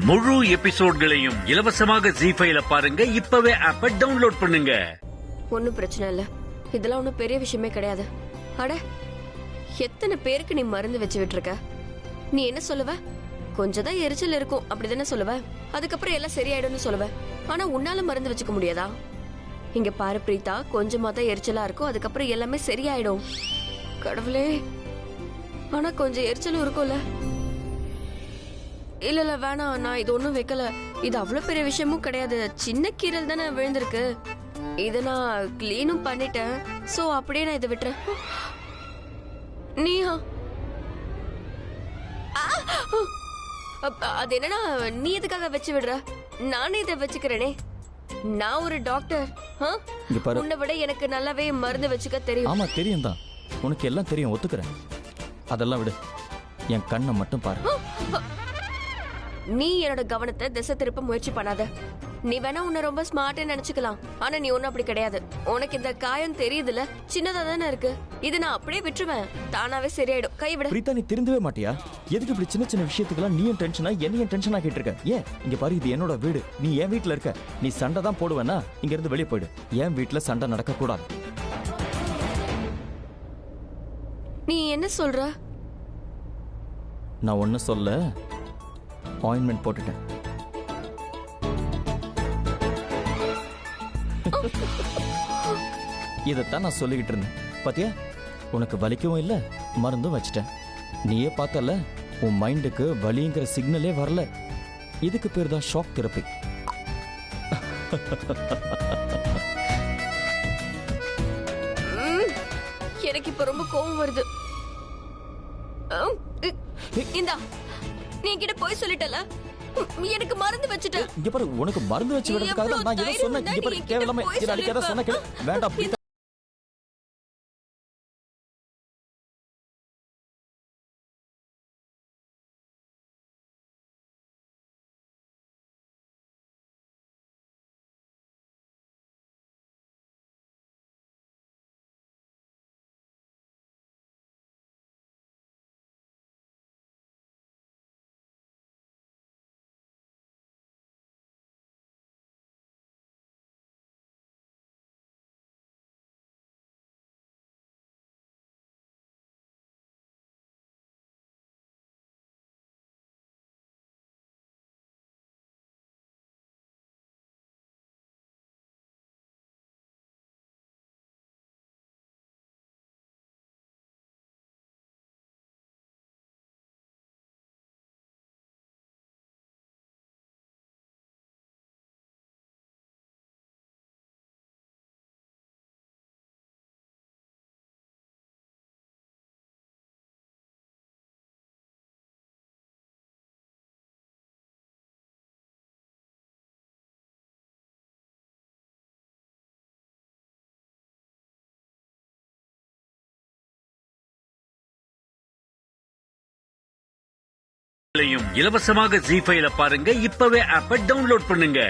முழு எபிசோட்களையும் இலவசமாக ஜீ5ல பாருங்க. இப்பவே ஆப்பை டவுன்லோட் பண்ணுங்க. ஒன்னும் பிரச்சனை இல்ல, இதெல்லாம் ஒன்னும் பெரிய விஷயமே கிடையாது. அட, எத்தனை பேருக்கு நீ மருந்து வச்சு விட்டுருக்க? நீ என்ன சொல்லுவ? கொஞ்சம் தான் எரிச்சல் இருக்கும் அப்படிதானே சொல்லுவ. அதுக்கப்புறம் எல்லாம் சரியாயிடும்னு சொல்லுவ. ஆனா உன்னால மருந்து வச்சுக்க முடியாதா? இங்க பாரு பிரீதா, கொஞ்சமா தான் எரிச்சலா இருக்கும், அதுக்கப்புறம் எல்லாமே சரியாயிடும். கடவுளே, ஆனா கொஞ்சம் எரிச்சலும் இருக்கும்ல. இல்ல இல்ல வேணாம், நான் இது ஒண்ணும் வைக்கல. இது அவ்வளவு பெரிய விஷயமும் கிடையாது, சின்ன கீரல் தானே விழுந்திருக்கு. இத நான் கிளீனும் பண்ணிட்டேன். சோ அப்படியே நான் இதை விட்டுறேன். நீயா? அது என்னன்னா, நீ எதுக்காக வச்சு விடுற? நானே இதை வச்சுக்கிறேனே. நான் ஒரு டாக்டர். உன்னை விட எனக்கு நல்லாவே மருந்து வச்சுக்க தெரியும். ஆமா தெரியும் தான், உனக்கு எல்லாம் தெரியும், ஒத்துக்கிறேன். அதெல்லாம் விடு, என் கண்ணை மட்டும் பாரு. நீ என்னோட கவனத்தை திசை திருப்ப முயற்சி பண்ணாத. நீ வேணா உன்னை ரொம்ப ஸ்மார்ட்டா நினைச்சுக்கலாம், ஆனா நீ ஒன்னும் அப்படி கிடையாது. உனக்கு இந்த காயம் தெரியுதுல, சின்னதா தானே இருக்கு. இது நான் அப்படியே விட்டுருவேன், தானாவே சரியாயிடும். கைவிட. பிரீதா, நீ திருந்தவே மாட்டியா? எதுக்கு இப்படி சின்ன சின்ன விஷயத்துக்கெல்லாம் நீயும் டென்ஷனா, என்னையும் டென்ஷனா கேட்டு இருக்க? ஏன் இங்க பாரு, இது என்னோட வீடு, நீ என் வீட்டுல இருக்க. நீ சண்டை தான் போடுவேன்னா இங்க இருந்து வெளியே போயிடு. என் வீட்டுல சண்டை நடக்க கூடாது. நீ என்ன சொல்ற? நான் ஒண்ணு சொல்ல, ஆயின்மெண்ட் போட்டுட்டேன். இதைத்தான் நான் சொல்லிக்கிட்டு இருந்தேன். பாத்தியா, உனக்கு வலிக்கவும் இல்ல, மருந்தும் வச்சிட்டேன். நீயே பார்த்தல, உன் மைண்டுக்கு வலிங்கிற சிக்னலே வரல. இதுக்கு பேர் தான் ஷாக் தெரப்பி. எனக்கு இப்ப ரொம்ப கோவம் வருது. இந்தா, நீ கிட்ட போய் சொல்லிட்டல, எனக்கு மருந்து வச்சிட்ட. இங்க பாரு, உனக்கு மருந்து வச்சு விடுறதுக்காக தான் நான் ஏதோ சொன்னேன். இங்க பாரு, தேவையில்லாம இத அடிக்காத சொன்ன கேளு. வேண்டாம் பிரீதா. இலவசமாக ஜீ5ல பாருங்க. இப்பவே ஆப்பை டவுன்லோட் பண்ணுங்க.